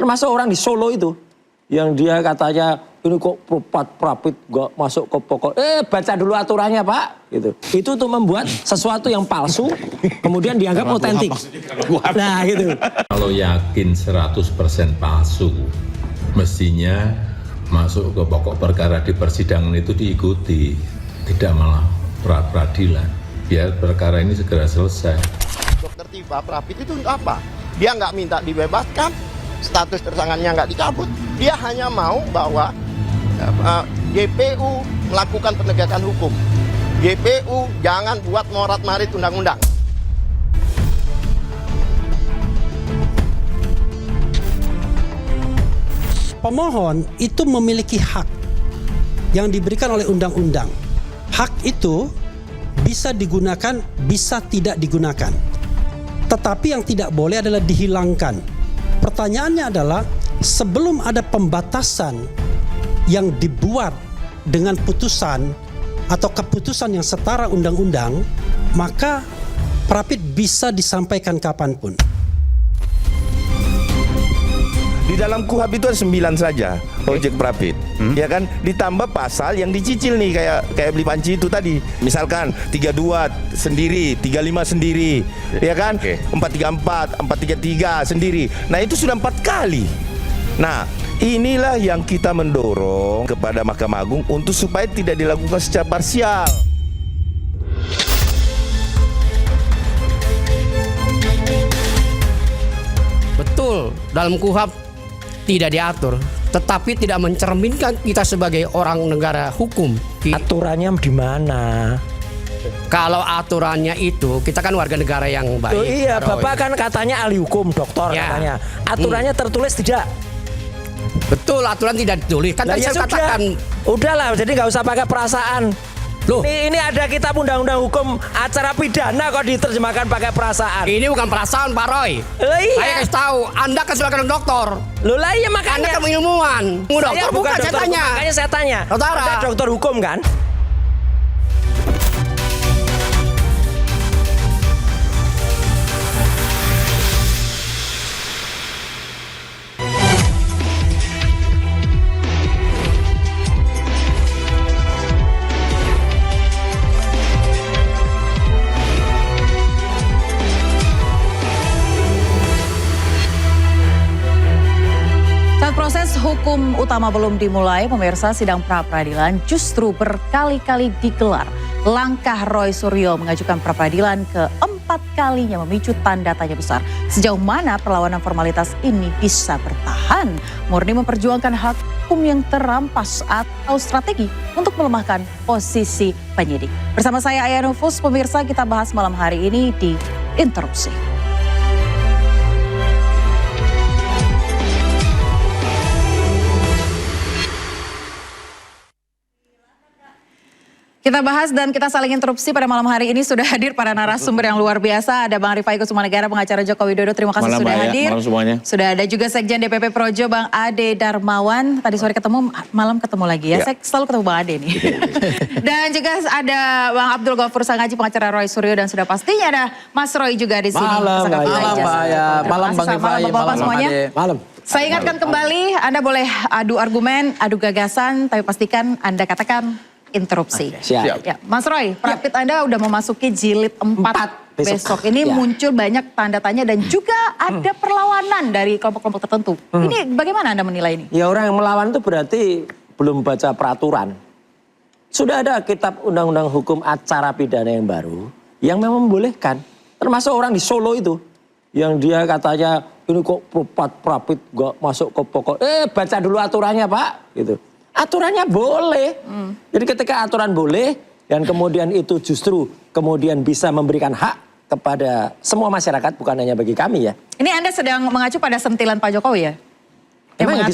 Termasuk orang di Solo itu, yang dia katanya ini kok Prapit gak masuk ke pokok. Baca dulu aturannya Pak. Gitu. Itu untuk membuat sesuatu yang palsu, kemudian dianggap otentik. Nah gitu. Kalau yakin 100% palsu, mestinya masuk ke pokok perkara di persidangan itu diikuti. Tidak malah pra-peradilan. Biar perkara ini segera selesai. Dokter Tiba Prapit itu untuk apa? Dia nggak minta dibebaskan, status tersangkanya nggak dicabut. Dia hanya mau bahwa GPU melakukan penegakan hukum. GPU jangan buat morat-marit undang-undang. Pemohon itu memiliki hak yang diberikan oleh undang-undang. Hak itu bisa digunakan, bisa tidak digunakan. Tetapi yang tidak boleh adalah dihilangkan. Pertanyaannya adalah, sebelum ada pembatasan yang dibuat dengan putusan atau keputusan yang setara undang-undang, maka Prapit bisa disampaikan kapanpun. Di dalam KUHP itu ada 9 saja objek Prapit, ya kan? Ditambah pasal yang dicicil nih kayak beli panci itu tadi. Misalkan 32 sendiri, 35 sendiri, ya kan? 434, 433 sendiri. Nah itu sudah 4 kali. Nah inilah yang kita mendorong kepada Mahkamah Agung untuk supaya tidak dilakukan secara parsial. Betul, dalam KUHP tidak diatur, tetapi tidak mencerminkan kita sebagai orang negara hukum. Aturannya di mana? Kalau aturannya itu, kita kan warga negara yang baik. Oh iya, Bapak kan katanya ahli hukum, dokter Ya. katanya. Aturannya tertulis tidak? Betul, aturan tidak ditulis. Kan Lah, tadi ya saya sudah. katakan. Udahlah, jadi nggak usah pakai perasaan. Loh, Ini ada kitab undang-undang hukum acara pidana kok diterjemahkan pakai perasaan. ini bukan perasaan Pak Roy. Lah iya. Saya kasih tahu, Anda kan sebagai dokter. Loh lah iya Anda makanya. kan ilmuwan. Saya Dokter bukan, saya dokter tanya. hukum, makanya saya tanya. Saudara. Anda dokter hukum kan? Saat proses hukum utama belum dimulai, pemirsa, sidang pra-peradilan justru berkali-kali digelar. Langkah Roy Suryo mengajukan pra-peradilan keempat kalinya memicu tanda tanya besar. Sejauh mana perlawanan formalitas ini bisa bertahan? Murni memperjuangkan hak hukum yang terampas atau strategi untuk melemahkan posisi penyidik. Bersama saya Aya Nufus, pemirsa, kita bahas malam hari ini di Interupsi. Kita bahas dan kita saling interupsi pada malam hari ini. Sudah hadir para narasumber yang luar biasa. Ada Bang Rifai Kusumanegara, pengacara Joko Widodo. Terima kasih Malam, sudah Mbak, ya. hadir. Malam semuanya. Sudah ada juga Sekjen DPP Projo, Bang Ade Darmawan. Tadi sore ketemu, malam ketemu lagi ya. Ya. Saya selalu ketemu Bang Ade nih. Dan juga ada Bang Abdul Ghafur Sangaji, pengacara Roy Suryo. Dan sudah pastinya ada Mas Roy juga di sini. Malam, Tersangka Mbak. Pidana Malam, Jasa. Mbak, ya. Terima Malam, kasih. Bang Selamat Rifai. malam Bapak-Bapak Malam, semuanya. Ade. Malam. Saya ingatkan kembali, Anda boleh adu argumen, adu gagasan, tapi pastikan Anda katakan interupsi. Siap. Ya, Mas Roy, Prapit Anda udah memasuki jilid 4 besok. Ini Ya. muncul banyak tanda tanya dan juga ada perlawanan dari kelompok-kelompok tertentu. Ini bagaimana Anda menilai ini? Ya orang yang melawan itu berarti belum baca peraturan. Sudah ada kitab undang-undang hukum acara pidana yang baru yang memang membolehkan. Termasuk orang di Solo itu yang dia katanya ini kok Prapit gak masuk ke pokok. Baca dulu aturannya Pak. Gitu. Aturannya boleh. Jadi ketika aturan boleh dan kemudian itu justru kemudian bisa memberikan hak kepada semua masyarakat, bukan hanya bagi kami ya. Ini Anda sedang mengacu pada sentilan Pak Jokowi ya? Emang yang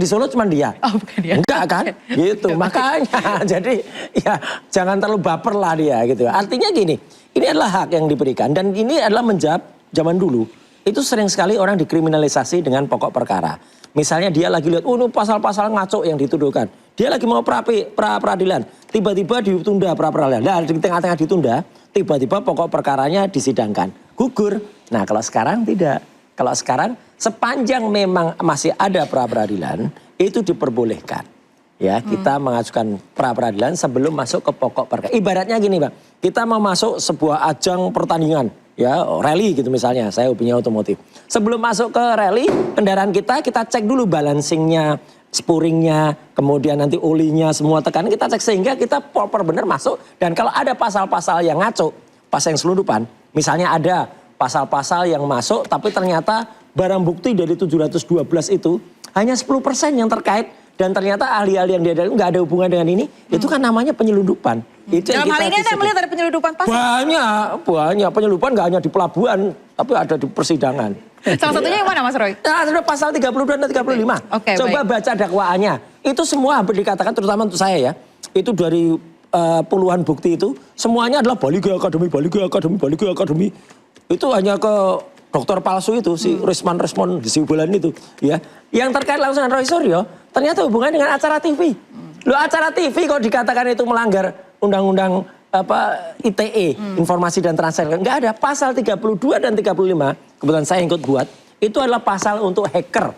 di Solo cuman dia? Oh bukan dia. Enggak kan? Gitu. Makanya jadi ya jangan terlalu baper lah dia gitu. Artinya gini, ini adalah hak yang diberikan dan ini adalah menjawab zaman dulu. Itu sering sekali orang dikriminalisasi dengan pokok perkara. Misalnya dia lagi lihat, ini pasal-pasal ngaco yang dituduhkan. Dia lagi mau pra-peradilan. Tiba-tiba ditunda pra-peradilan. Nah di tengah-tengah ditunda, tiba-tiba pokok perkaranya disidangkan. Gugur. Nah kalau sekarang tidak. kalau sekarang sepanjang memang masih ada pra-peradilan itu diperbolehkan. Ya, kita mengajukan pra-peradilan sebelum masuk ke pokok perkara. Ibaratnya gini, Bang. Kita mau masuk sebuah ajang pertandingan, ya, rally gitu misalnya. Saya hobinya otomotif. Sebelum masuk ke rally, kendaraan kita cek dulu balancingnya, spuringnya, kemudian nanti olinya, semua tekanan kita cek sehingga kita proper benar masuk. Dan kalau ada pasal-pasal yang ngaco, pasal yang selundupan, misalnya ada pasal-pasal yang masuk tapi ternyata barang bukti dari 712 itu hanya 10% yang terkait. Dan ternyata ahli-ahli yang dia ada nggak ada hubungan dengan ini, itu kan namanya penyelundupan. Itu Dalam hal ini Anda melihat ada penyelundupan pasal? Banyak. Penyelundupan nggak hanya di pelabuhan, tapi ada di persidangan. Salah satunya yang mana Mas Roy? Nah, ada pasal 32 dan 35. Oke, Coba baik. baca dakwaannya. Itu semua hampir dikatakan, terutama untuk saya ya, itu dari puluhan bukti itu, semuanya adalah Balige Akademi. Itu hanya ke dokter palsu itu, si Resmond di Sibulan itu. Ya. Yang terkait langsung dengan Roy Suryo, ternyata hubungannya dengan acara TV. Loh, acara TV kok dikatakan itu melanggar undang-undang ITE, informasi dan transaksi. Enggak ada. Pasal 32 dan 35, kebetulan saya ikut buat, itu adalah pasal untuk hacker.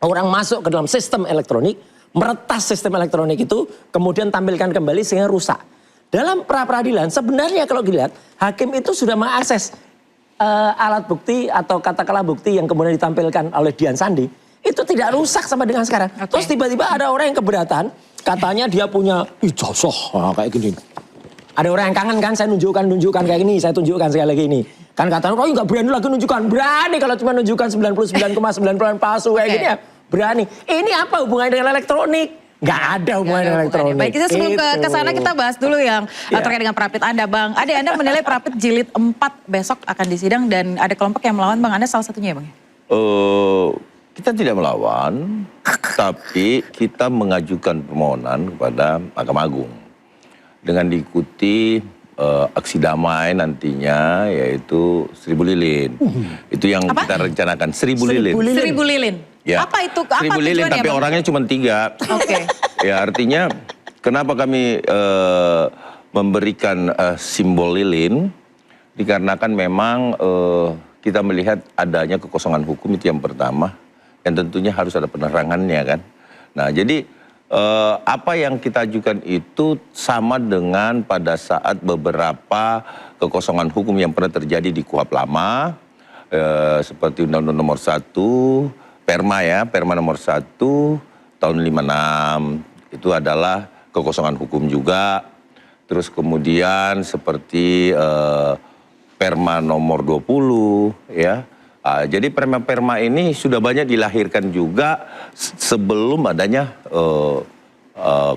Orang masuk ke dalam sistem elektronik, meretas sistem elektronik itu, kemudian tampilkan kembali sehingga rusak. Dalam pra-peradilan, sebenarnya kalau dilihat, hakim itu sudah mengakses alat bukti atau katakanlah bukti yang kemudian ditampilkan oleh Dian Sandi, itu tidak rusak sampai dengan sekarang. Terus tiba-tiba ada orang yang keberatan, katanya dia punya ijazah kayak gini. Ada orang yang kangen kan, saya nunjukkan kayak gini, saya tunjukkan sekali lagi ini. Kan katanya, kok nggak berani lagi nunjukkan? Berani kalau cuma nunjukkan 99,9% palsu kayak gini ya, berani. Ini apa hubungannya dengan elektronik? Nggak ada hubungannya dengan elektronik. Baik, kita sebelum ke sana kita bahas dulu yang terkait dengan Prapit Anda, Bang. Anda menilai Prapit jilid 4 besok akan disidang dan ada kelompok yang melawan, Bang. Anda salah satunya ya, Bang? Kita tidak melawan, tapi kita mengajukan permohonan kepada Mahkamah Agung dengan diikuti aksi damai nantinya, yaitu 1000 lilin. Itu yang kita rencanakan, 1000 lilin. 1000 lilin. Ya. Apa itu? Apa 1000 lilin, tujuannya, tapi Bang? orangnya cuma 3. Oke. Ya, artinya kenapa kami memberikan simbol lilin? Dikarenakan memang kita melihat adanya kekosongan hukum, itu yang pertama. Dan tentunya harus ada penerangannya kan. Nah, jadi apa yang kita ajukan itu sama dengan pada saat beberapa kekosongan hukum yang pernah terjadi di KUHP lama, seperti Undang-Undang Nomor 1, Perma Nomor 1 tahun 56, itu adalah kekosongan hukum juga. Terus kemudian seperti Perma Nomor 20, ya. Jadi perma-perma ini sudah banyak dilahirkan juga sebelum adanya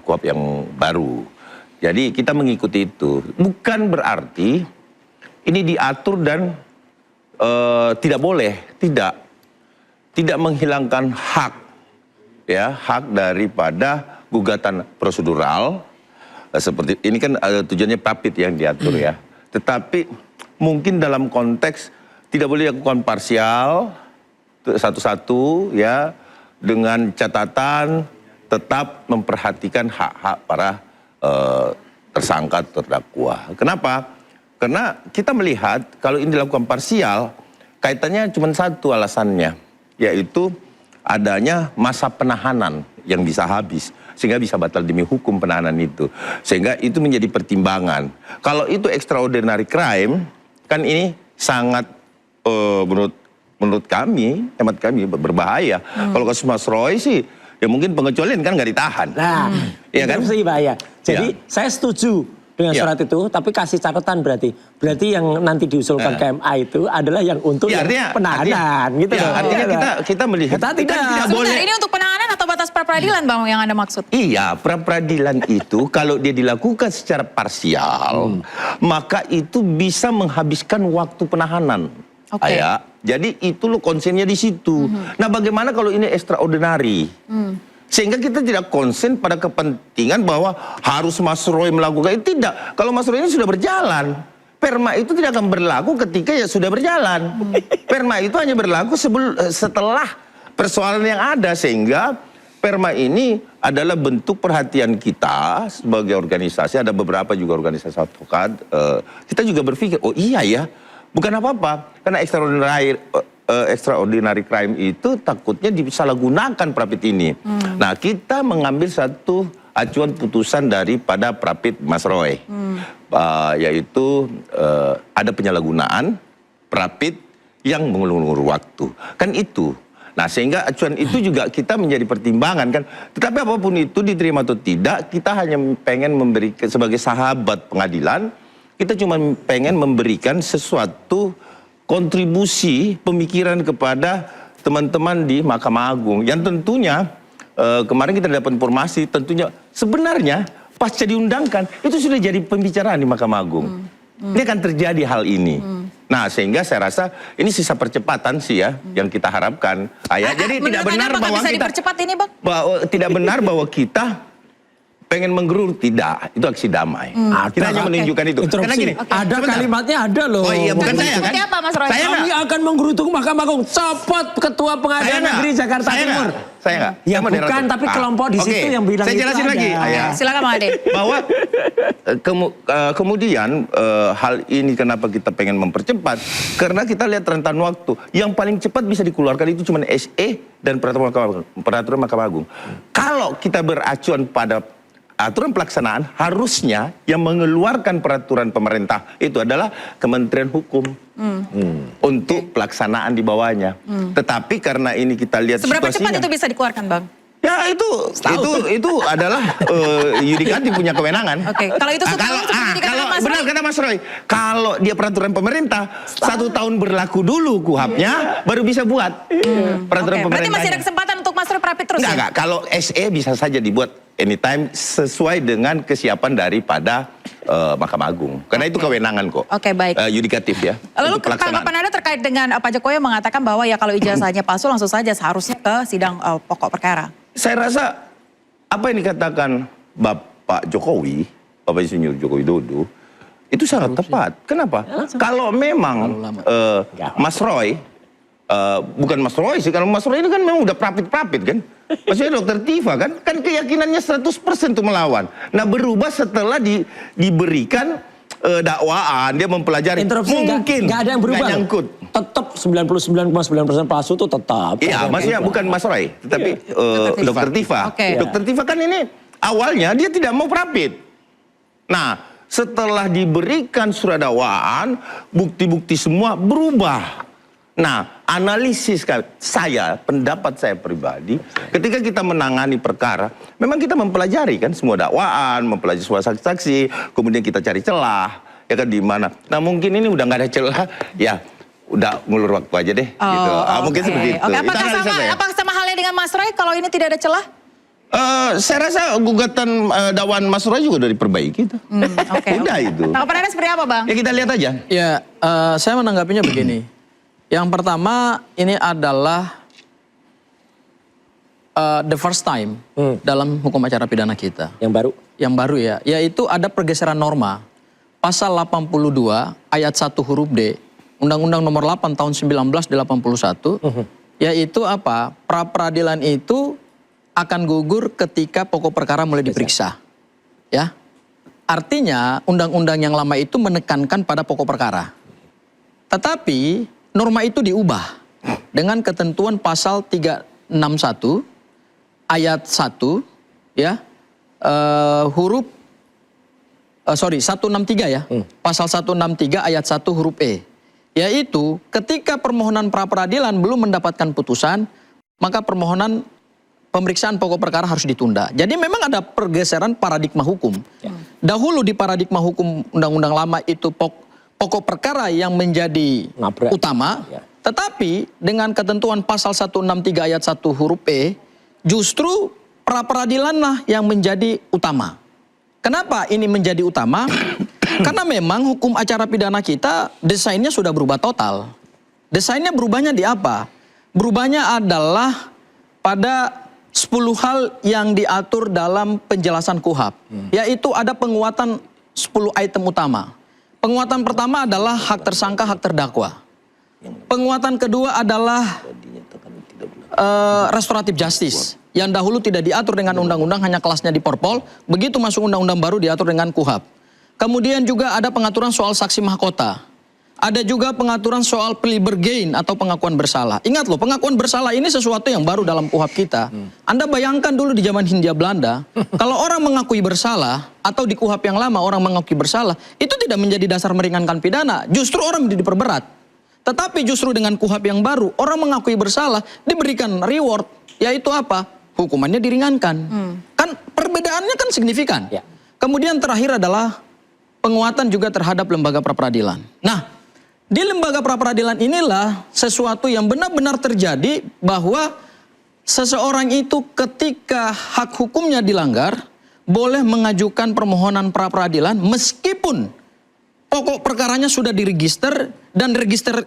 KUHP yang baru. Jadi kita mengikuti itu. Bukan berarti ini diatur dan tidak boleh, tidak menghilangkan hak, ya, hak daripada gugatan prosedural. Seperti ini kan tujuannya Prapit yang diatur ya. Tetapi mungkin dalam konteks tidak boleh dilakukan parsial satu-satu ya, dengan catatan tetap memperhatikan hak-hak para tersangka terdakwa. Kenapa? Karena kita melihat kalau ini dilakukan parsial, kaitannya cuma satu alasannya, yaitu adanya masa penahanan yang bisa habis, sehingga bisa batal demi hukum penahanan itu. Sehingga itu menjadi pertimbangan. Kalau itu extraordinary crime, kan ini sangat menurut kami, hemat kami berbahaya. Kalau kasus Mas Roy sih, ya mungkin pengecualian kan nggak ditahan. Nah, ya kan? Itu sih bahaya. Jadi saya setuju dengan surat itu, tapi kasih catatan berarti yang nanti diusulkan ke MA itu adalah yang untuk Ya, yang penahanan, gitu loh. Artinya kita melihat Kita tidak Sebentar, ini untuk penahanan atau batas pra-peradilan, Bang, yang Anda maksud? Iya, pra-peradilan itu kalau dia dilakukan secara parsial, maka itu bisa menghabiskan waktu penahanan. Oke. Ya, jadi itu loh konsennya di situ. Nah, bagaimana kalau ini extraordinary? Sehingga kita tidak konsen pada kepentingan bahwa harus Mas Roy melakukan itu. Tidak. Kalau Mas Roy ini sudah berjalan, perma itu tidak akan berlaku ketika ya sudah berjalan. Perma itu hanya berlaku setelah persoalan yang ada, sehingga perma ini adalah bentuk perhatian kita sebagai organisasi. Ada beberapa juga organisasi advokat. Kita juga berpikir, oh iya ya, bukan apa-apa, karena extraordinary crime itu takutnya disalahgunakan Prapit ini. Nah, kita mengambil satu acuan putusan daripada Prapit Mas Roy, yaitu ada penyalahgunaan Prapit yang mengulur waktu. Kan itu. Nah, sehingga acuan itu juga kita menjadi pertimbangan kan. Tetapi apapun itu diterima atau tidak, kita hanya pengen memberikan sebagai sahabat pengadilan, kita cuma pengen memberikan sesuatu kontribusi pemikiran kepada teman-teman di Mahkamah Agung. Yang tentunya kemarin kita dapat informasi, tentunya sebenarnya pasca diundangkan itu sudah jadi pembicaraan di Mahkamah Agung. Ini akan terjadi hal ini. Nah, sehingga saya rasa ini sisa percepatan sih ya yang kita harapkan. Jadi tidak benar bahwa bisa kita dipercepat ini, Bang? tidak benar bahwa kita pengen menggerur, tidak. Itu aksi damai. Kita hanya menunjukkan itu. Karena gini, ada kalimatnya ada loh. Oh iya, bukan saya kan? Seperti apa, Mas Roy? Kami akan menggerutu Mahkamah Agung. Copot Ketua Pengadilan Negeri Jakarta Timur. Saya enggak. Ya bukan, tapi kelompok di situ yang bilang saya itu jelasin ada. lagi. Silakan, Bang Ade. Bahwa kemudian hal ini kenapa kita pengen mempercepat? Karena kita lihat rentan waktu. Yang paling cepat bisa dikeluarkan itu cuma SE dan peraturan Mahkamah Agung. Kalau kita beracuan pada aturan pelaksanaan, harusnya yang mengeluarkan peraturan pemerintah itu adalah Kementerian Hukum untuk pelaksanaan di bawahnya. Tetapi karena ini kita lihat Seberapa situasinya, cepat itu bisa dikeluarkan, Bang? ya itu adalah yudikatif punya kewenangan. Oke, kalau itu kalau dikatakan Mas benar Roy. kata Mas Roy, kalau dia peraturan pemerintah 1 tahun berlaku dulu kuhapnya, baru bisa buat peraturan Oke, berarti pemerintah. masih ada kesempatan untuk Mas Roy Prapit terus ya? Enggak. Kalau SE bisa saja dibuat anytime sesuai dengan kesiapan daripada Mahkamah Agung. Karena itu kewenangan kok. Oke, baik. Yudikatif ya. Lalu untuk pelaksanaan. tanggapan Anda terkait dengan Pak Jokowi yang mengatakan bahwa ya kalau ijazahnya palsu langsung saja seharusnya ke sidang pokok perkara. Saya rasa apa yang dikatakan Bapak Jokowi, Bapak Insinyur Joko Widodo, itu sangat tepat. Kenapa? Kalau memang Mas Roy, bukan Mas Roy sih, kalau Mas Roy ini kan memang udah prapit-prapit kan. Maksudnya Dokter Tifa kan keyakinannya 100% tuh melawan. Nah, berubah setelah diberikan dakwaan, dia mempelajari. Interupsi Mungkin nggak ada yang berubah. nggak nyangkut. Tetap 99,9% palsu itu tetap. Iya, maksudnya bukan Mas Roy, tetapi Dokter Tifa. Oke. Dokter Tifa kan ini awalnya dia tidak mau prapit. Nah, setelah diberikan surat dakwaan, bukti-bukti semua berubah. Nah, analisis saya, pendapat saya pribadi, ketika kita menangani perkara, memang kita mempelajari kan semua dakwaan, mempelajari semua saksi-saksi, kemudian kita cari celah, ya kan di mana. Nah, mungkin ini udah nggak ada celah, ya udah ngulur waktu aja deh. Gitu. Mungkin seperti itu. Oke, Itu analisa saya. apakah sama halnya dengan Mas Roy kalau ini tidak ada celah? Saya rasa gugatan dakwaan Mas Roy juga udah diperbaiki itu. Udah itu. Tanggapan Anda seperti apa, Bang? Ya kita lihat aja. Ya, saya menanggapinya begini. Yang pertama, ini adalah the first time dalam hukum acara pidana kita. Yang baru? Yang baru ya, yaitu ada pergeseran norma. Pasal 82 ayat 1 huruf D, Undang-Undang Nomor 8 tahun 1981, yaitu apa? Pra-peradilan itu akan gugur ketika pokok perkara mulai diperiksa. Ya. Artinya undang-undang yang lama itu menekankan pada pokok perkara. Tetapi norma itu diubah dengan ketentuan pasal 361 ayat 1 ya. 163 ya. Pasal 163 ayat 1 huruf E. Yaitu ketika permohonan pra-peradilan belum mendapatkan putusan, maka permohonan pemeriksaan pokok perkara harus ditunda. Jadi memang ada pergeseran paradigma hukum. Dahulu di paradigma hukum undang-undang lama itu pokok perkara yang menjadi utama, tetapi dengan ketentuan pasal 163 ayat 1 huruf E, justru pra-peradilanlah yang menjadi utama. Kenapa ini menjadi utama? Karena memang hukum acara pidana kita desainnya sudah berubah total. Desainnya berubahnya di apa? Berubahnya adalah pada 10 hal yang diatur dalam penjelasan KUHAP. Yaitu ada penguatan 10 item utama. Penguatan pertama adalah hak tersangka, hak terdakwa. Penguatan kedua adalah restoratif justice. Yang dahulu tidak diatur dengan undang-undang, hanya kelasnya di Porpol. Begitu masuk undang-undang baru diatur dengan KUHAP. Kemudian juga ada pengaturan soal saksi mahkota. Ada juga pengaturan soal plea bergain atau pengakuan bersalah. Ingat loh, pengakuan bersalah ini sesuatu yang baru dalam KUHP kita. Anda bayangkan dulu di zaman Hindia Belanda, kalau orang mengakui bersalah atau di KUHP yang lama orang mengakui bersalah, itu tidak menjadi dasar meringankan pidana, justru orang diperberat. Tetapi justru dengan KUHP yang baru, orang mengakui bersalah diberikan reward, yaitu apa? Hukumannya diringankan. Kan perbedaannya kan signifikan. Ya. Kemudian terakhir adalah penguatan juga terhadap lembaga pra-peradilan. Nah, di lembaga pra-peradilan inilah sesuatu yang benar-benar terjadi bahwa seseorang itu ketika hak hukumnya dilanggar boleh mengajukan permohonan pra-peradilan meskipun pokok perkaranya sudah diregister dan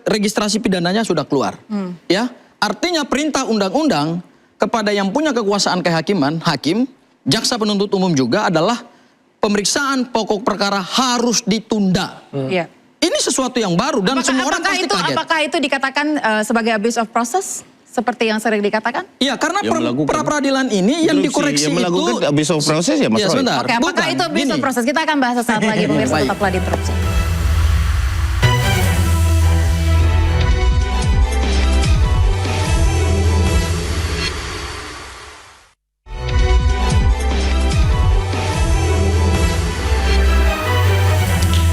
registrasi pidananya sudah keluar. Ya, artinya perintah undang-undang kepada yang punya kekuasaan kehakiman, hakim, jaksa penuntut umum juga adalah pemeriksaan pokok perkara harus ditunda. Iya. Ini sesuatu yang baru dan semua orang pasti kaget. Apakah itu dikatakan sebagai abuse of process seperti yang sering dikatakan? Iya, karena pra-peradilan ini yang dikoreksi yang melakukan itu abuse of process ya Mas Roy. sebentar. Oke, apakah itu abuse of process? Kita akan bahas sesaat lagi, pemirsa, tetaplah di Interupsi.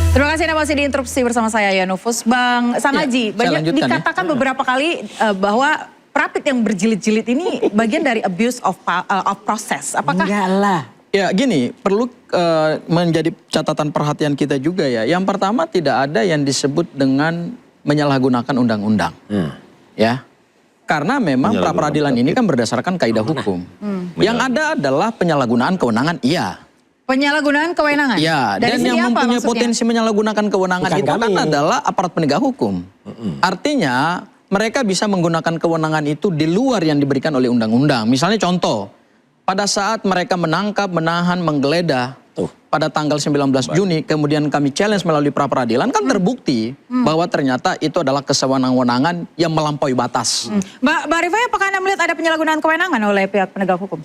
Terima kasih Anda masih di Interupsi bersama saya Yanufus. Bang Samaji, saya lanjutkan dikatakan beberapa kali bahwa Prapit yang berjilid-jilid ini bagian dari abuse of process. Apakah? Enggak lah. Ya gini, perlu menjadi catatan perhatian kita juga ya. Yang pertama tidak ada yang disebut dengan menyalahgunakan undang-undang. Ya. Karena memang pra-peradilan ini kan berdasarkan kaidah hukum. Yang ada adalah penyalahgunaan kewenangan, iya. Penyalahgunaan kewenangan? Ya, Dari dan segi yang apa mempunyai maksudnya? potensi menyalahgunakan kewenangan Bukan itu kan kami. adalah aparat penegak hukum. Artinya mereka bisa menggunakan kewenangan itu di luar yang diberikan oleh undang-undang. Misalnya contoh, pada saat mereka menangkap, menahan, menggeledah pada tanggal 19 Juni, kemudian kami challenge melalui pra-peradilan, kan terbukti bahwa ternyata itu adalah kesewenang-wenangan yang melampaui batas. Mbak Rifai, apakah Anda melihat ada penyalahgunaan kewenangan oleh pihak penegak hukum?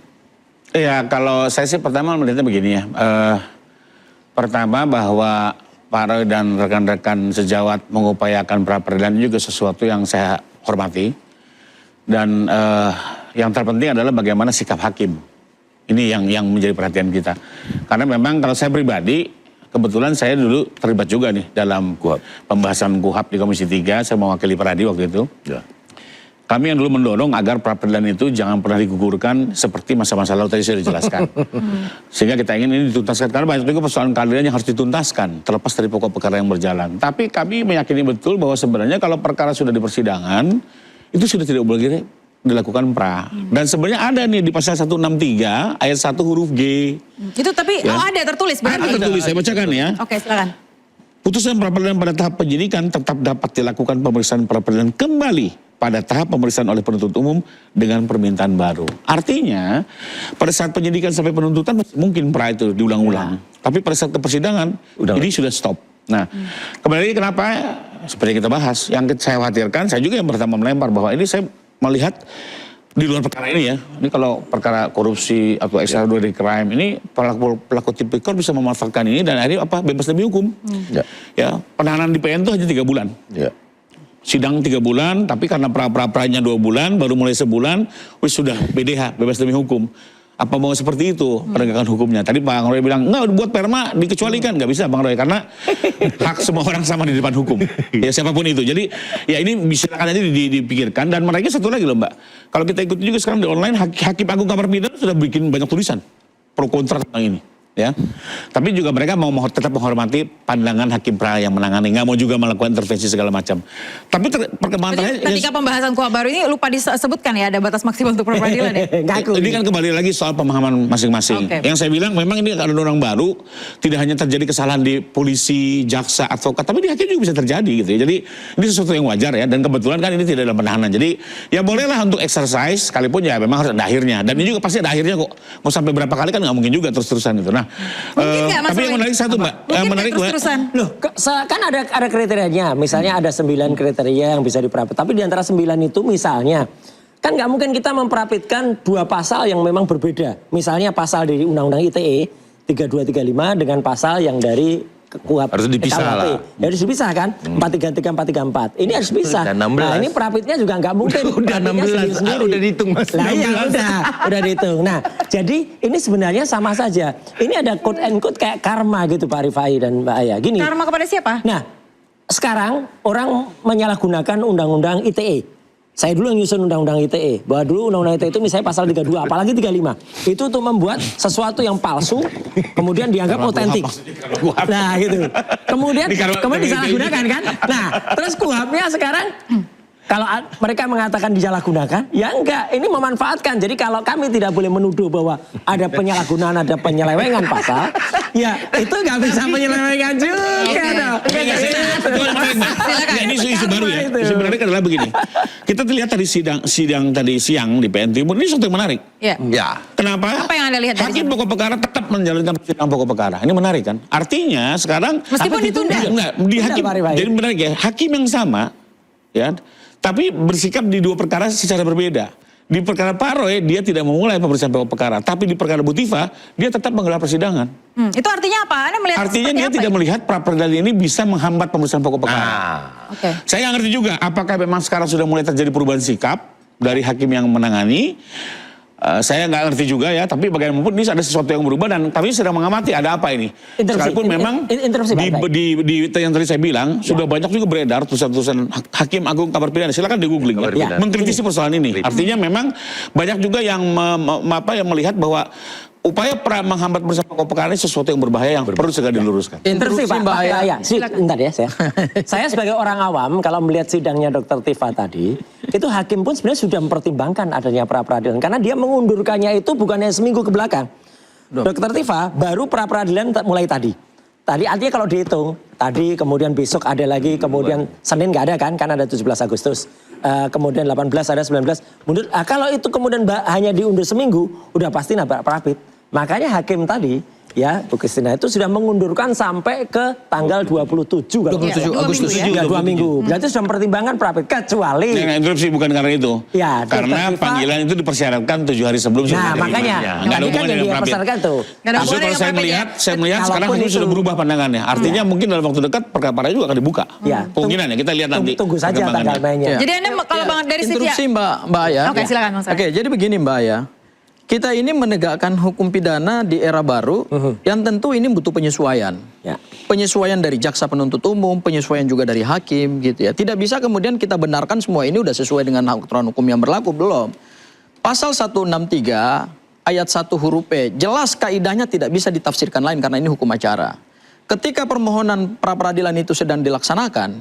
Ya, kalau saya sih pertama melihatnya begini ya. Pertama bahwa Pak Roy dan rekan-rekan sejawat mengupayakan pra-peradilan juga sesuatu yang saya hormati. Dan yang terpenting adalah bagaimana sikap hakim. Ini yang menjadi perhatian kita. Karena memang kalau saya pribadi, kebetulan saya dulu terlibat juga nih dalam pembahasan KUHP di Komisi 3, saya mewakili Peradi waktu itu. Ya. Kami yang dulu mendorong agar pra-peradilan itu jangan pernah digugurkan seperti masa-masa lalu tadi sudah dijelaskan. Sehingga kita ingin ini dituntaskan. Karena banyak juga persoalan keadilan yang harus dituntaskan, terlepas dari pokok perkara yang berjalan. Tapi kami meyakini betul bahwa sebenarnya kalau perkara sudah di persidangan, itu sudah tidak boleh dilakukan pra. Dan sebenarnya ada nih di pasal 163 ayat 1 huruf G. Itu tapi ada tertulis berarti? Ada tertulis, saya bacakan ya. Oke, silakan. Putusan pra-peradilan pada tahap penyidikan tetap dapat dilakukan pemeriksaan pra-peradilan kembali pada tahap pemeriksaan oleh penuntut umum dengan permintaan baru. Artinya, pada saat penyidikan sampai penuntutan mungkin pra itu diulang-ulang. Tapi pada saat ke persidangan, ini sudah stop. Nah, kembali lagi kenapa? Seperti kita bahas, yang saya khawatirkan, saya juga yang pertama melempar bahwa ini saya melihat di luar perkara ini ya. Ini kalau perkara korupsi atau extraordinary crime ini pelaku tipikor bisa memanfaatkan ini dan akhirnya bebas demi hukum. Ya, penahanan di PN itu hanya 3 bulan. Sidang 3 bulan, tapi karena pra-pra-pranya 2 bulan, baru mulai sebulan, sudah BDH, bebas demi hukum. Apa mau seperti itu penegakan hukumnya? Tadi Bang Roy bilang, enggak buat perma dikecualikan. Nggak bisa Bang Roy, karena hak semua orang sama di depan hukum. Ya siapapun itu. Jadi ya ini bisa aja dipikirkan. Dan mereka satu lagi loh Mbak, kalau kita ikuti juga sekarang di online, Hakim Agung Kamar Pidana sudah bikin banyak tulisan pro kontra tentang ini. Ya, tapi juga mereka mau tetap menghormati pandangan hakim pra yang menangani, nggak mau juga melakukan intervensi segala macam. Tapi perkembangan terakhir, ketika pembahasan KUHP baru ini lupa disebutkan ya ada batas maksimal untuk pra-peradilan ya. Ini kan kembali lagi soal pemahaman masing-masing. Yang saya bilang memang ini ada orang baru, tidak hanya terjadi kesalahan di polisi, jaksa, advokat, tapi di hakim juga bisa terjadi gitu ya. Jadi ini sesuatu yang wajar ya. Dan kebetulan kan ini tidak dalam penahanan. Jadi ya bolehlah untuk exercise, sekalipun ya memang harus ada akhirnya. Dan ini juga pasti ada akhirnya kok. Mau sampai berapa kali kan nggak mungkin juga terus-terusan itu. Nah, tapi yang menarik satu Mbak, yang menarik Mbak. Loh, kan ada kriterianya. Misalnya ada 9 kriteria yang bisa diprapit. Tapi di antara 9 itu misalnya, kan nggak mungkin kita memprapitkan 2 pasal yang memang berbeda. Misalnya pasal dari Undang-Undang ITE 3235 dengan pasal yang dari kuhap Harus dipisah KUHP. lah. Ya harus dipisah kan, 433, 434. Ini harus dipisah. Udah 16. Nah ini Prapitnya juga nggak mungkin. Udah Prapitnya 16, sendiri-sendiri. udah dihitung, Mas. Nah iya 16. udah dihitung. Nah jadi ini sebenarnya sama saja. Ini ada quote and quote kayak karma gitu Pak Rifai dan Mbak Aya. Gini. Karma kepada siapa? Nah sekarang orang menyalahgunakan undang-undang ITE. Saya dulu yang nyusun undang-undang ITE. Bahwa dulu undang-undang ITE itu misalnya pasal 32, apalagi 35. Itu untuk membuat sesuatu yang palsu, kemudian dianggap otentik. Nah gitu. Kemudian disalahgunakan kan. Nah terus KUHP-nya sekarang, kalau mereka mengatakan disalahgunakan, ya enggak. Ini memanfaatkan. Jadi kalau kami tidak boleh menuduh bahwa ada penyalahgunaan, ada penyelewengan pasal, ya itu nggak bisa penyelewengan juga dong. Ini isu baru ya. Sebenarnya adalah begini. Kita lihat tadi sidang tadi siang di PN Timur ini sesuatu yang menarik. Ya. Ya. Kenapa? Apa yang Anda lihat dari Hakim pokok perkara tetap menjalankan sidang pokok perkara. Ini menarik kan? Artinya sekarang Meskipun ditunda. Enggak, di hakim Pak Rifai. jadi menarik ya. Hakim yang sama ya, tapi bersikap di dua perkara secara berbeda. Di perkara Pak Roy dia tidak memulai pemeriksaan pokok perkara, tapi di perkara Bu Tifa dia tetap menggelar persidangan. Itu artinya apa? Anda melihat Artinya seperti dia apa tidak ini? melihat pra peradilan ini bisa menghambat pemeriksaan pokok perkara. Oke. Saya nggak ngerti juga apakah memang sekarang sudah mulai terjadi perubahan sikap dari hakim yang menangani. Saya nggak ngerti juga ya, tapi bagaimanapun ini ada sesuatu yang berubah dan kami sedang mengamati ada apa ini. Sekalipun memang yang tadi saya bilang sudah banyak juga beredar tulisan-tulisan Hakim Agung Kabar Pidana. Silakan di googling ya. Mengkritisi persoalan ini. Artinya memang banyak juga yang yang melihat bahwa upaya menghambat pemeriksaan pokok perkara ini sesuatu yang berbahaya yang perlu segera diluruskan. Interupsi Pak, Mbak Aya. Bentar ya saya sebagai orang awam kalau melihat sidangnya Dr. Tifa tadi, itu hakim pun sebenarnya sudah mempertimbangkan adanya pra peradilan karena dia mengundurkannya itu bukannya seminggu ke belakang. Dr. Tifa baru pra peradilan mulai tadi. Tadi artinya kalau dihitung, tadi kemudian besok ada lagi, kemudian Senin nggak ada kan ada 17 Agustus. Kemudian 18 ada 19. Mundur. Kalau itu kemudian hanya diundur seminggu, udah pasti nabrak Prapit. Makanya hakim tadi ya Bu Kristina itu sudah mengundurkan sampai ke tanggal 27 kalau 27 Agustus. ya 2 minggu. Berarti sudah mempertimbangkan Prapit kecuali Nah, interupsi bukan karena itu. Ya, karena Dr. Tifa, panggilan itu dipersyaratkan 7 hari sebelum. Nah, makanya nggak ada tadi kan hubungannya yang dengan dia Prapit. pesankan tuh. Justru kalau saya melihat sekarang Kalaupun hakim itu- sudah berubah pandangannya. Artinya mungkin dalam waktu dekat perkara juga akan dibuka. Ya, Kemungkinan ya kita lihat nanti. Tunggu saja tanggal mainnya. Jadi Anda kalau Bang dari sisi Interupsi Mbak Aya. Oke, silakan, Mas Aya. Oke, jadi begini Mbak Aya. Kita ini menegakkan hukum pidana di era baru yang tentu ini butuh penyesuaian. Ya. Penyesuaian dari jaksa penuntut umum, penyesuaian juga dari hakim gitu ya. Tidak bisa kemudian kita benarkan semua ini udah sesuai dengan aturan hukum yang berlaku, belum. Pasal 163 ayat 1 huruf E jelas kaidahnya tidak bisa ditafsirkan lain karena ini hukum acara. Ketika permohonan pra peradilan itu sedang dilaksanakan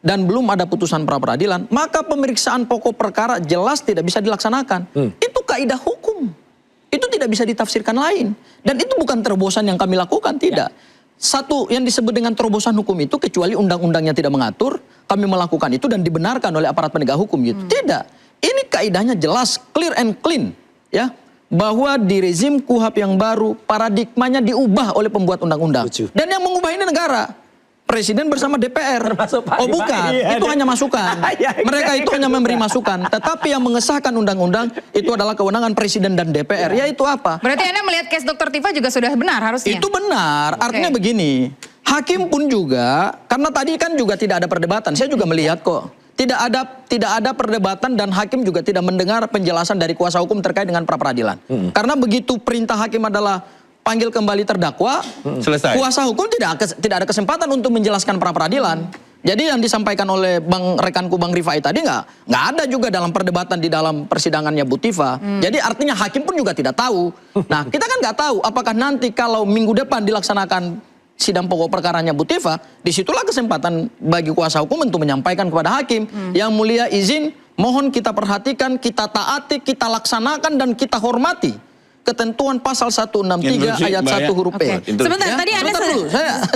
dan belum ada putusan pra peradilan, maka pemeriksaan pokok perkara jelas tidak bisa dilaksanakan. Itu kaidah hukum. Itu tidak bisa ditafsirkan lain. Dan itu bukan terobosan yang kami lakukan, tidak. Satu yang disebut dengan terobosan hukum itu kecuali undang-undangnya tidak mengatur, kami melakukan itu dan dibenarkan oleh aparat penegak hukum gitu. Tidak. Ini kaidahnya jelas, clear and clean, ya. Bahwa di rezim KUHP yang baru paradigmanya diubah oleh pembuat undang-undang. Dan yang mengubah ini negara. Presiden bersama DPR. Termasuk Pak Oh Rifai. bukan, Iya, itu hanya masukan. Ya, Mereka itu hanya memberi masukan. Tetapi yang mengesahkan undang-undang itu adalah kewenangan Presiden dan DPR. Yaitu apa? Berarti Anda melihat case Dr. Tifa juga sudah benar harusnya. Itu benar. Artinya Oke. begini, hakim pun juga, karena tadi kan juga tidak ada perdebatan. Saya juga melihat kok. Tidak ada perdebatan dan hakim juga tidak mendengar penjelasan dari kuasa hukum terkait dengan pra peradilan. Karena begitu perintah hakim adalah panggil kembali terdakwa, Selesai. kuasa hukum tidak ada kesempatan untuk menjelaskan pra peradilan. Jadi yang disampaikan oleh rekanku Bang Rifai tadi nggak ada juga dalam perdebatan di dalam persidangannya Bu Tifa. Jadi artinya hakim pun juga tidak tahu. Nah kita kan nggak tahu apakah nanti kalau minggu depan dilaksanakan sidang pokok perkaranya Bu Tifa, disitulah kesempatan bagi kuasa hukum untuk menyampaikan kepada hakim, yang mulia izin, mohon kita perhatikan, kita taati, kita laksanakan dan kita hormati ketentuan pasal 163 ayat 1 huruf Oke. E. Sebentar, tadi Anda Sebentar dulu,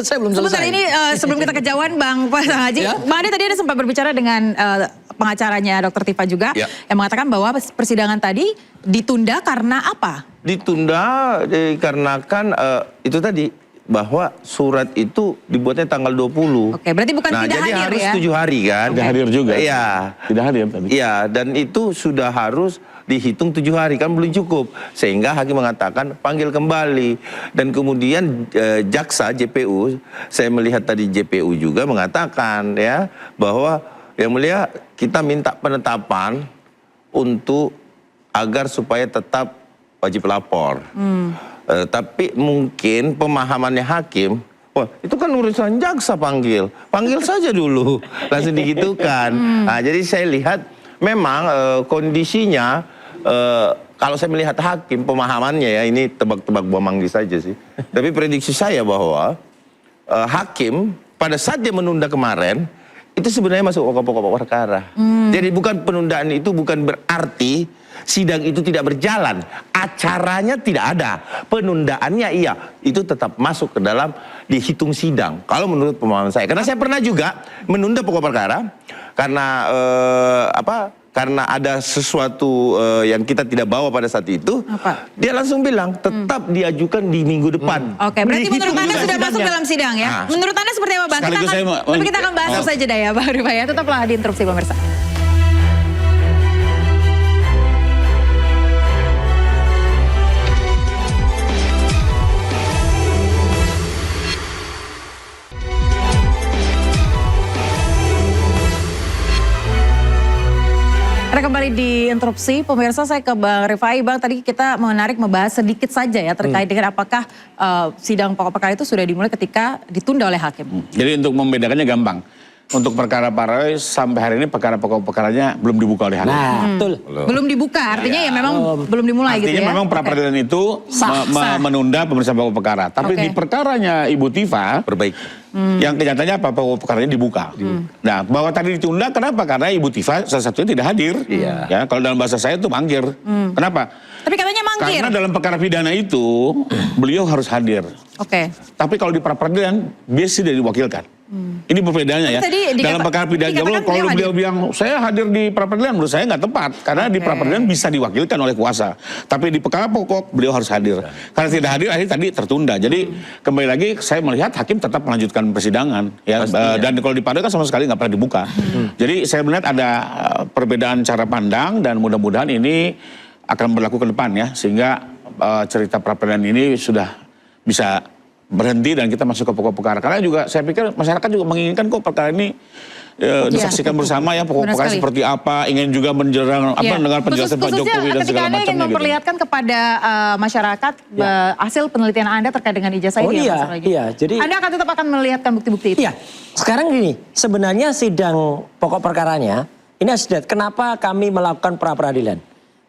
saya belum sebentar selesai. ini sebelum kita kejauhan Bang Haji, Ya. Bang Ade tadi ada sempat berbicara dengan pengacaranya Dr. Tifa juga Ya. yang mengatakan bahwa persidangan tadi ditunda karena apa? Ditunda dikarenakan itu tadi bahwa surat itu dibuatnya tanggal 20. Oke, berarti bukan Nah, tidak jadi hadir harus ya? 7 hari kan? Tidak hadir juga. Iya. Tidak hadir tadi. Iya, dan itu sudah harus dihitung 7 hari, kan belum cukup. Sehingga hakim mengatakan panggil kembali. Dan kemudian jaksa JPU, saya melihat tadi JPU juga mengatakan ya bahwa yang mulia kita minta penetapan untuk agar supaya tetap wajib lapor. Tapi mungkin pemahamannya hakim, wah itu kan urusan jaksa panggil saja dulu, langsung digitukan. Nah, jadi saya lihat memang kondisinya, kalau saya melihat hakim pemahamannya ya, ini tebak-tebak buah manggis saja sih. Tapi prediksi saya bahwa hakim pada saat dia menunda kemarin, itu sebenarnya masuk pokok-pokok perkara. Jadi bukan penundaan itu bukan berarti sidang itu tidak berjalan, acaranya tidak ada, penundaannya iya, itu tetap masuk ke dalam dihitung sidang. Kalau menurut pemahaman saya, karena saya pernah juga menunda pokok perkara karena karena ada sesuatu yang kita tidak bawa pada saat itu. Apa? Dia langsung bilang tetap diajukan di minggu depan. Oke, berarti menurut Anda sudah masuk dalam sidang ya? Nah, Menurut Anda seperti apa, Bang? sekaligus saya mau- Tapi kita akan bahas usai jeda ya, Bang Rifai ya. Tetaplah di Interupsi pemirsa. Ada kembali di Interupsi, pemirsa, saya ke Bang Rifai. Bang, tadi kita membahas sedikit saja ya terkait dengan apakah sidang pokok perkara itu sudah dimulai ketika ditunda oleh hakim. Jadi untuk membedakannya gampang. Untuk perkara Pak Roy sampai hari ini perkara pokok perkaranya belum dibuka oleh hakim. Nah, betul. Belum dibuka, artinya ya memang belum dimulai gitu ya? Artinya memang pra peradilan itu Sah. menunda pemeriksaan pokok perkara. Tapi Oke. di perkaranya Ibu Tifa, Perbaiki. yang kenyataannya apa pokok perkaranya dibuka. Nah, bahwa tadi ditunda kenapa? Karena Ibu Tifa salah satunya tidak hadir. Iya. Ya, kalau dalam bahasa saya itu mangkir. Kenapa? Tapi katanya mangkir. Karena dalam perkara pidana itu beliau harus hadir. Oke. Tapi kalau di pra peradilan biasa tidak diwakilkan. Ini perbedaannya ya. Tadi Dalam perkara pidana dikatakan kalau beliau beliau bilang saya hadir di pra peradilan, menurut saya nggak tepat karena di pra peradilan bisa diwakilkan oleh kuasa. Tapi di perkara pokok beliau harus hadir. Karena tidak hadir akhirnya tadi tertunda. Jadi kembali lagi saya melihat hakim tetap melanjutkan persidangan ya. Dan kalau di peradilan kan sama sekali nggak pernah dibuka. Jadi saya melihat ada perbedaan cara pandang dan mudah-mudahan ini akan berlaku ke depan ya, sehingga cerita pra peradilan ini sudah bisa berhenti dan kita masuk ke pokok perkara. Karena juga saya pikir masyarakat juga menginginkan kok perkara ini disaksikan bersama ya, pokok perkara seperti apa, ingin juga menjerang dengan penjelasan Pak Jokowi dan segala ketika Anda ingin macamnya gitu. memperlihatkan kepada masyarakat hasil penelitian Anda terkait dengan ijazah ini ya, Mas Ragi? Iya, jadi Anda akan tetap akan melihatkan bukti-bukti itu? iya. Sekarang gini, sebenarnya sidang pokok perkaranya ini harus kenapa kami melakukan pra peradilan?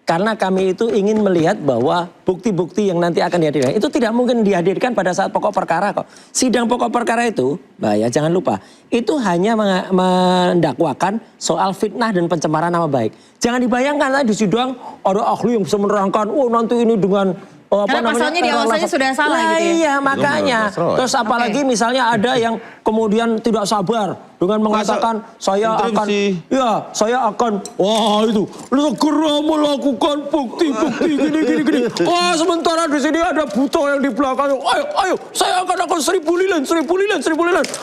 Karena kami itu ingin melihat bahwa bukti-bukti yang nanti akan dihadirkan itu tidak mungkin dihadirkan pada saat pokok perkara kok. Sidang pokok perkara itu, Mbak ya jangan lupa, itu hanya mendakwakan soal fitnah dan pencemaran nama baik. Jangan dibayangkan tadi di sidang ada ahli yang bisa menerangkan, oh nanti ini dengan Karena pasalnya di awal saja sudah salah gitu ya? Iya makanya. Terus apalagi misalnya ada yang kemudian tidak sabar dengan mengatakan saya akan wah itu segera melakukan bukti-bukti gini. Wah sementara di sini ada buto yang di belakang. Ayo saya akan 1000 lilin.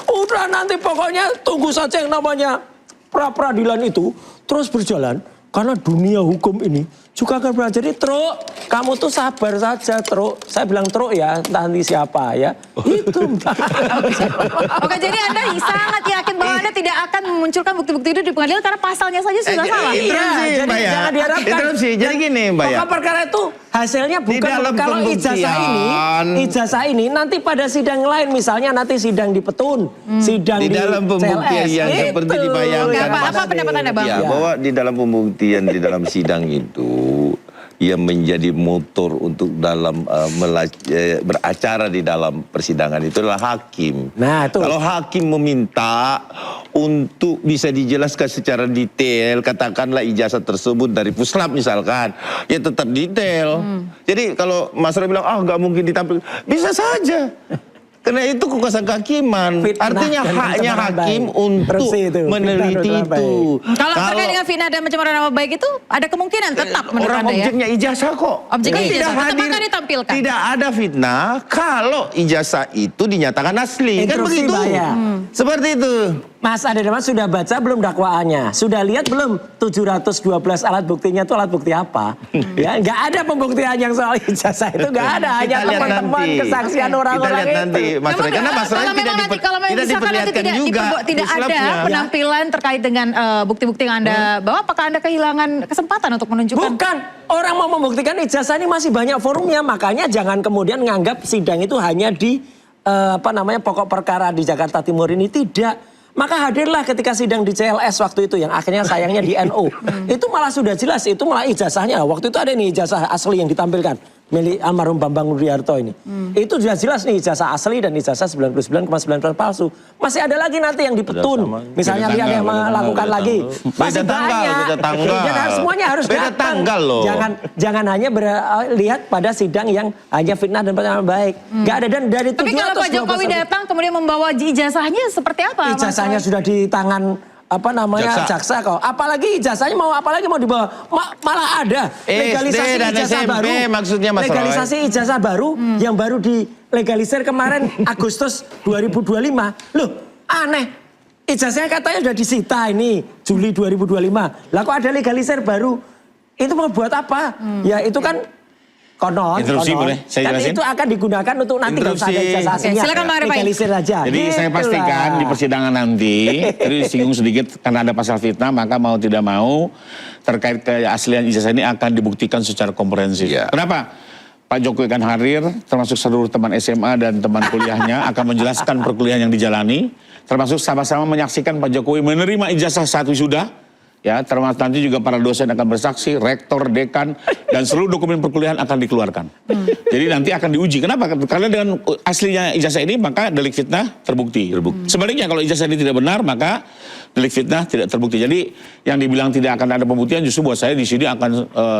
Udah nanti pokoknya tunggu saja yang namanya pra peradilan itu terus berjalan. Karena dunia hukum ini juga akan belajar. Jadi Truk, kamu tuh sabar saja Truk. Saya bilang Truk ya, nanti siapa ya. Itu. Oke, jadi Anda sangat yakin bahwa Anda tidak akan memunculkan bukti-bukti itu di pengadilan karena pasalnya saja sudah salah? Iya, jadi jangan diharapkan. Interupsi, jadi gini Mbak ya. Pokok perkara itu hasilnya bukan dalam kalau ijazah ini nanti pada sidang lain, misalnya nanti sidang di Petun, sidang di dalam pembuktian CLS. yang seperti dibayangkan. Apa pendapat Anda, Bang? Ya, bahwa di dalam pembuktian di dalam sidang itu yang menjadi motor untuk dalam beracara di dalam persidangan itu adalah hakim. Nah, itu. Kalau hakim meminta untuk bisa dijelaskan secara detail, katakanlah ijazah tersebut dari puslap misalkan, ya tetap detail. Jadi kalau Mas Roy bilang nggak mungkin ditampilkan, bisa saja. Karena itu kekuasaan kehakiman. Fitnah Artinya dan haknya pencemaran hakim baik. untuk Korupsi itu. meneliti Fitnah dan itu. pencemaran Kalau terkait dengan fitnah dan pencemaran nama baik itu ada kemungkinan tetap menurut orang Anda ya? objeknya ijazah kok. Objeknya Tidak ijazah, tetap hadir- akan ditampilkan. Tidak ada fitnah kalau ijazah itu dinyatakan asli. Kan Instruksi begitu. bahaya. Seperti itu. Mas Adedeman sudah baca belum dakwaannya? Sudah lihat belum 712 alat buktinya itu alat bukti apa? Ya, nggak ada pembuktian yang soal ijazah itu nggak ada. Hanya Kita lihat teman-teman nanti. kesaksian Kita orang-orang lihat nanti, itu. Mas Roy. Karena Mas Roy Kalau memang tidak misalkan nanti diperlihatkan tidak, juga tidak ada puslapnya. penampilan terkait dengan bukti-bukti yang Anda bawa, apakah Anda kehilangan kesempatan untuk menunjukkan? Bukan, orang mau membuktikan ijazah ini masih banyak forumnya, makanya jangan kemudian menganggap sidang itu hanya di pokok perkara di Jakarta Timur ini, tidak. Maka hadirlah ketika sidang di CLS waktu itu yang akhirnya sayangnya di NO. Itu malah sudah jelas, itu malah ijazahnya. Waktu itu ada nih ijazah asli yang ditampilkan milik almarhum Bambang Rudiarto ini. Itu sudah jelas nih ijazah asli dan ijazah 99,9% palsu. Masih ada lagi nanti yang dipetun. Misalnya Beda dia yang tanggal, melakukan beda lagi. Masih banyak. Beda tanggal. Ya, semuanya harus Beda datang. tanggal loh. Jangan hanya lihat pada sidang yang hanya fitnah dan pencemaran baik. Nggak ada, dan dari Tapi kalau Pak Jokowi 712 datang kemudian membawa ijazahnya seperti apa? Mas ijazahnya Roy? sudah di tangan jaksa kok. Apalagi ijazahnya mau dibawa. Malah ada legalisasi dan ijazah SMP baru. maksudnya, Mas Roy. Legalisasi ijazah baru yang baru dilegalisir kemarin Agustus 2025. Loh, aneh. Ijazahnya katanya sudah disita ini Juli 2025. Lah kok ada legalisir baru? Itu mau buat apa? Ya itu kan konon. Interupsi boleh saya Kan jelasin? itu akan digunakan untuk nanti kalau ada Interupsi. ijazah aslinya. silakan Bang Rifai. Legalisir aja. Jadi saya Gitu pastikan lah. di persidangan nanti, tadi disinggung sedikit karena ada pasal fitnah, maka mau tidak mau terkait keaslian ijazah ini akan dibuktikan secara komprehensif. Iya. Kenapa? Pak Jokowi akan hadir, termasuk seluruh teman SMA dan teman kuliahnya akan menjelaskan perkuliahan yang dijalani, termasuk sama-sama menyaksikan Pak Jokowi menerima ijazah saat wisuda. Ya, termasuk nanti juga para dosen akan bersaksi, rektor, dekan, dan seluruh dokumen perkuliahan akan dikeluarkan. Jadi nanti akan diuji. Kenapa? Karena dengan aslinya ijazah ini maka delik fitnah terbukti. Sebaliknya kalau ijazah ini tidak benar maka delik fitnah tidak terbukti. Jadi yang dibilang tidak akan ada pembuktian justru buat saya di sini akan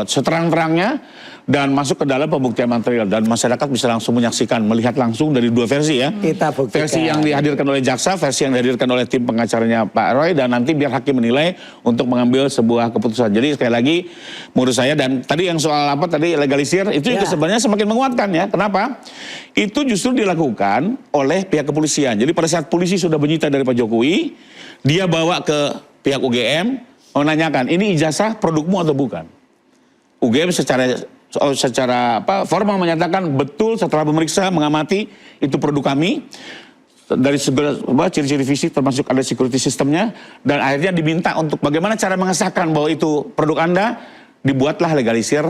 seterang-terangnya dan masuk ke dalam pembuktian material dan masyarakat bisa langsung menyaksikan, melihat langsung dari dua versi ya. Kita buktikan. Versi yang dihadirkan oleh jaksa, versi yang dihadirkan oleh tim pengacaranya Pak Roy, dan nanti biar hakim menilai untuk mengambil sebuah keputusan. Jadi sekali lagi menurut saya, dan tadi yang soal tadi legalisir itu juga sebenarnya semakin menguatkan ya. Kenapa? Itu justru dilakukan oleh pihak kepolisian. Jadi pada saat polisi sudah menyita dari Pak Jokowi, dia bawa ke pihak UGM menanyakan, ini ijazah produkmu atau bukan? UGM secara formal menyatakan betul setelah memeriksa, mengamati itu produk kami dari segala ciri-ciri fisik termasuk ada security sistemnya, dan akhirnya diminta untuk bagaimana cara mengesahkan bahwa itu produk Anda, dibuatlah legalisir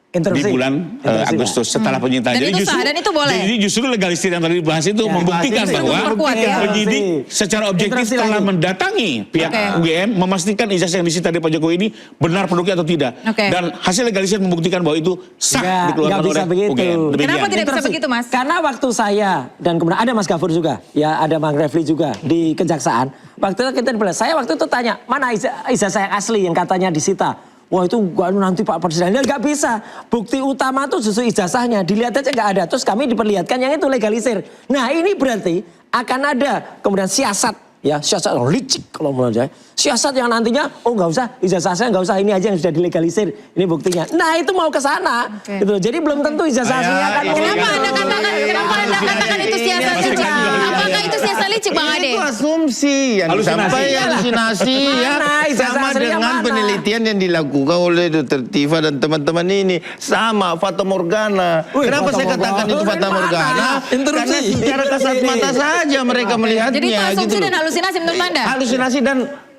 Interupsi. di bulan Interupsi, Agustus setelah penyitaan. Dan itu sah, dan itu boleh. Jadi justru legalisir yang tadi dibahas itu membuktikan itu bahwa memperkuat ya. penyidik secara objektif Interupsi telah lagi. mendatangi pihak UGM memastikan ijazah yang disita dari Pak Jokowi ini benar produknya atau tidak. Oke. Dan hasil legalisir membuktikan bahwa itu sah dikeluarkan nggak bisa oleh begitu. UGM. Demikian. Kenapa tidak bisa Interupsi. begitu, Mas? Karena waktu saya dan kemudian ada Mas Gafur juga, ya ada Bang Refli juga di kejaksaan. Waktu itu kita dibelas, saya waktu itu tanya, mana ijazah yang asli yang katanya disita? Wah itu nanti Pak Presiden, nggak bisa. Bukti utama tuh justru ijazahnya, dilihat aja nggak ada. Terus kami diperlihatkan yang itu legalisir. Nah ini berarti akan ada kemudian siasat, ya siasat licik kalau menurut saya. Siasat yang nantinya, oh nggak usah, ijazah saya nggak usah, ini aja yang sudah dilegalisir, ini buktinya. Nah itu mau ke sana, gitu. Jadi belum tentu ijazah aslinya akan. Kenapa Anda katakan itu siasat licik? Apakah itu siasat licik, Bang Ade? Itu asumsi yang disampaikan, halusinasi ya. Mana ijazah Sama aslinya dengan mana? penelitian yang dilakukan oleh Dr. Tifa dan teman-teman ini. Sama, Fata Morgana. Kenapa Fata saya katakan Morgana? itu Fata Dari Morgana? mana? Karena secara kasat mata saja mereka melihatnya. Jadi itu asumsi gitu dan loh. halusinasi menurut Anda? Halusinasi dan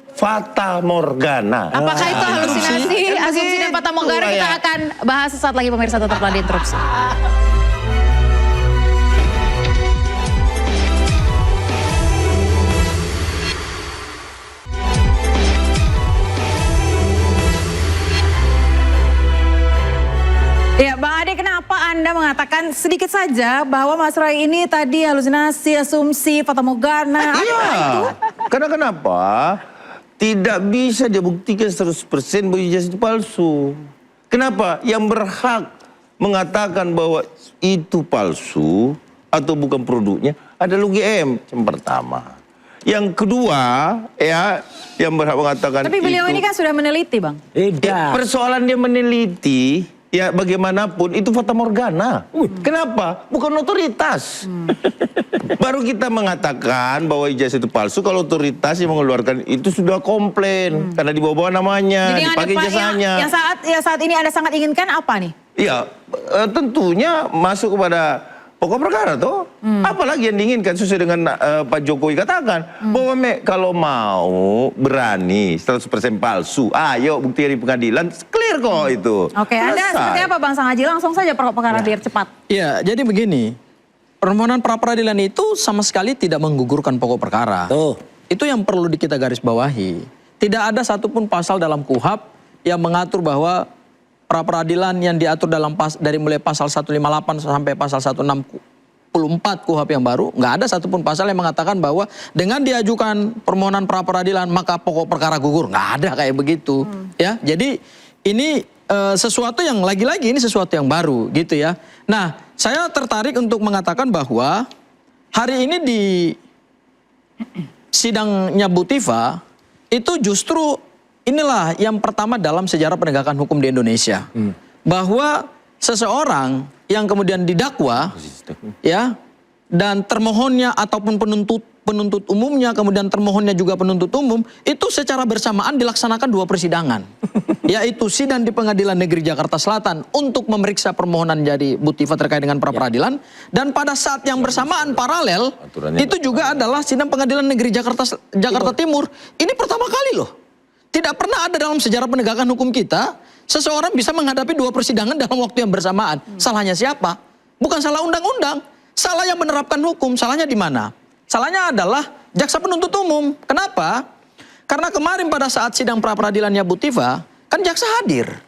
Fata Morgana. Apakah itu halusinasi, asumsi dan fata morgana? Kita akan bahas sesaat lagi pemirsa, tetaplah di Interupsi. Ya, Bang Ade, kenapa Anda mengatakan sedikit saja bahwa Mas Roy ini tadi halusinasi, asumsi, fata morgana? Iya, karena kenapa? Tidak bisa dia buktikan 100% bahwa ijazah itu palsu. Kenapa? Yang berhak mengatakan bahwa itu palsu atau bukan produknya ada UGM yang pertama. Yang kedua, ya, yang berhak mengatakan Tapi beliau itu, ini kan sudah meneliti, Bang. persoalan dia meneliti, ya bagaimanapun itu fata morgana. Kenapa? Bukan otoritas. Baru kita mengatakan bahwa ijazah itu palsu kalau otoritas yang mengeluarkan itu sudah komplain karena dibawa namanya, Jadi dipakai ijazahnya. yang saat ini Anda sangat inginkan apa nih? Ya, tentunya masuk kepada pokok perkara toh. Apalagi yang diinginkan sesuai dengan Pak Jokowi katakan bahwa kalau mau berani 100% palsu, ayo bukti di pengadilan, clear kok itu. Oke, Anda Selesai. seperti apa Bang Sangaji? Langsung saja pokok perkara biar cepat. Ya, jadi begini. Permohonan pra peradilan itu sama sekali tidak menggugurkan pokok perkara. Itu yang perlu kita garis bawahi. Tidak ada satupun pasal dalam KUHAP yang mengatur bahwa pra peradilan yang diatur dalam dari mulai pasal 158 sampai pasal 164 KUHAP yang baru, nggak ada satupun pasal yang mengatakan bahwa dengan diajukan permohonan pra peradilan maka pokok perkara gugur. Nggak ada kayak begitu. Ya, jadi ini sesuatu yang lagi-lagi ini sesuatu yang baru gitu ya. Nah, saya tertarik untuk mengatakan bahwa hari ini di sidangnya Bu Tifa itu justru inilah yang pertama dalam sejarah penegakan hukum di Indonesia. Bahwa seseorang yang kemudian didakwa ya dan termohonnya ataupun penuntut umumnya kemudian termohonnya juga penuntut umum itu secara bersamaan dilaksanakan 2 persidangan. Yaitu sidang di Pengadilan Negeri Jakarta Selatan untuk memeriksa permohonan dari Bu Tifa terkait dengan pra peradilan dan pada saat yang bersamaan paralel itu juga adalah sidang Pengadilan Negeri Jakarta Timur. Ini pertama kali loh. Tidak pernah ada dalam sejarah penegakan hukum kita, seseorang bisa menghadapi 2 persidangan dalam waktu yang bersamaan. Salahnya siapa? Bukan salah undang-undang. Salah yang menerapkan hukum. Salahnya di mana? Salahnya adalah jaksa penuntut umum. Kenapa? Karena kemarin pada saat sidang pra-peradilannya Bu Tifa, kan jaksa hadir.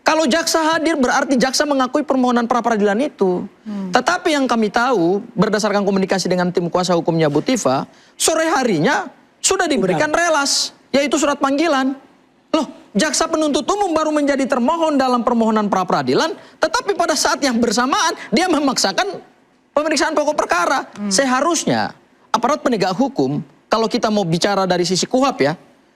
Kalau jaksa hadir berarti jaksa mengakui permohonan pra-peradilan itu. Tetapi yang kami tahu, berdasarkan komunikasi dengan tim kuasa hukumnya Bu Tifa, sore harinya sudah diberikan relas. Yaitu surat panggilan. Loh, jaksa penuntut umum baru menjadi termohon dalam permohonan pra peradilan, tetapi pada saat yang bersamaan dia memaksakan pemeriksaan pokok perkara. Seharusnya aparat penegak hukum kalau kita mau bicara dari sisi KUHAP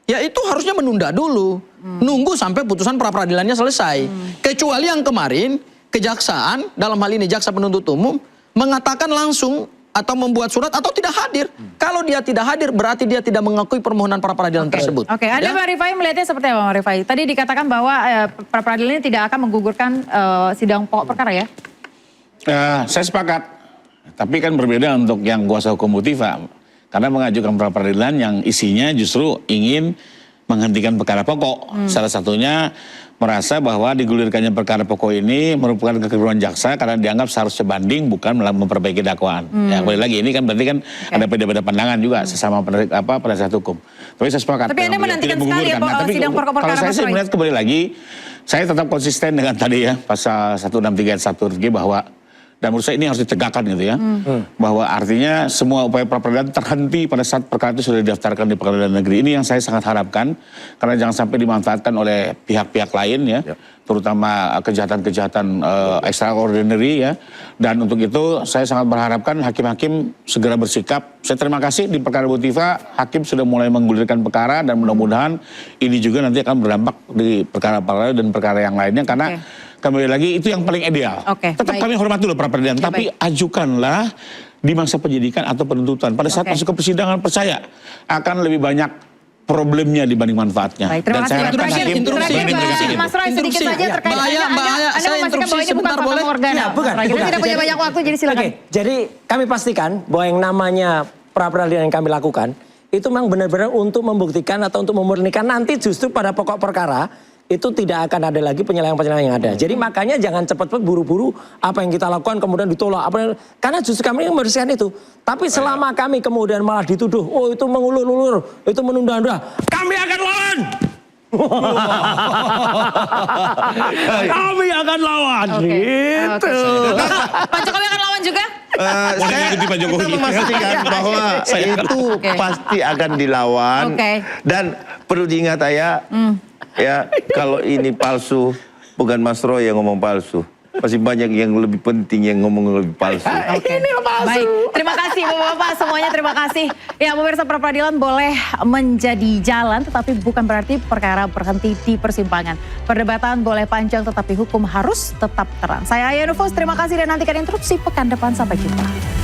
ya itu harusnya menunda dulu, nunggu sampai putusan pra peradilannya selesai. Kecuali yang kemarin kejaksaan dalam hal ini jaksa penuntut umum mengatakan langsung atau membuat surat atau tidak hadir. Kalau dia tidak hadir berarti dia tidak mengakui permohonan pra peradilan tersebut. Oke, Anda Pak Rifai melihatnya seperti apa Pak Rifai? Tadi dikatakan bahwa pra peradilan ini tidak akan menggugurkan sidang pokok perkara ya? Saya sepakat. Tapi kan berbeda untuk yang kuasa hukum Bu Tifa. Karena mengajukan pra peradilan yang isinya justru ingin menghentikan perkara pokok. Salah satunya merasa bahwa digulirkannya perkara pokok ini merupakan kekeliruan jaksa karena dianggap seharusnya banding bukan memperbaiki dakwaan. Ya kembali lagi ini kan berarti kan ada beda-beda pandangan juga sesama penasihat hukum. Tapi saya sepakat. Tapi Anda menantikan sekali ya sidang pokok perkara. Kalau saya sih melihat kembali lagi, saya tetap konsisten dengan tadi ya pasal 163 ayat 1 bahwa dan menurut saya ini harus ditegakkan gitu ya. Bahwa artinya semua upaya pra peradilan terhenti pada saat perkara itu sudah didaftarkan di pengadilan negeri. Ini yang saya sangat harapkan. Karena jangan sampai dimanfaatkan oleh pihak-pihak lain ya. Terutama kejahatan-kejahatan extraordinary ya. Dan untuk itu saya sangat berharapkan hakim-hakim segera bersikap. Saya terima kasih di perkara Bu Tifa, hakim sudah mulai menggulirkan perkara dan mudah-mudahan ini juga nanti akan berdampak di perkara-perkara dan perkara yang lainnya. Karena kembali lagi itu yang paling ideal. Tetap kami hormat dulu pra peradilan, tapi ajukanlah di masa penyidikan atau penuntutan. Pada saat masuk ke persidangan percaya akan lebih banyak problemnya dibanding manfaatnya. Terima kasih. Mas Roy sedikit saja terkait Anda memastikan bahwa ini bukan fata morgana. Bukan. Kita tidak punya banyak waktu jadi silakan. Jadi kami pastikan bahwa yang namanya pra peradilan yang kami lakukan itu memang benar-benar untuk membuktikan atau untuk memurnikan nanti justru pada pokok perkara itu tidak akan ada lagi penyelewengan-penyelewengan yang ada. Jadi makanya jangan cepat-cepat buru-buru apa yang kita lakukan kemudian ditolak. Karena justru kami yang membersihkan itu. Tapi selama kami kemudian malah dituduh, oh itu mengulur-ulur, itu menunda-nunda, kami akan lawan. Kami akan lawan. Gitu. Pak Jokowi akan lawan juga? Saya memastikan bahwa itu pasti akan dilawan. Dan perlu diingat ya kalau ini palsu, bukan Mas Roy yang ngomong palsu. Masih banyak yang lebih penting yang ngomong lebih palsu. Baik, terima kasih. kasih Bapak-bapak semuanya, terima kasih. Ya pemirsa, pra peradilan boleh menjadi jalan tetapi bukan berarti perkara berhenti di persimpangan. Perdebatan boleh panjang tetapi hukum harus tetap terang. Saya Aya Nufus, terima kasih dan nantikan interupsi pekan depan. Sampai jumpa.